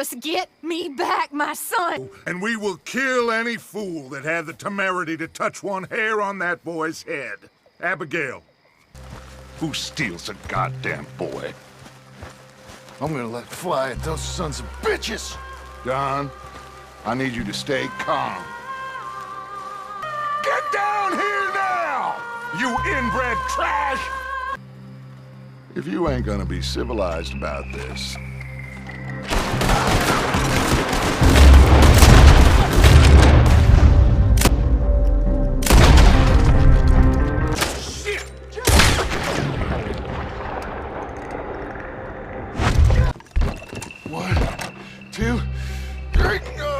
must get me back my son. And we will kill any fool that had the temerity to touch one hair on that boy's head. Abigail, who steals a goddamn boy? I'm gonna let fly at those sons of bitches! Don, I need you to stay calm. Get down here now, you inbred trash! If you ain't gonna be civilized about this... Shit! 1, 2, 3, go!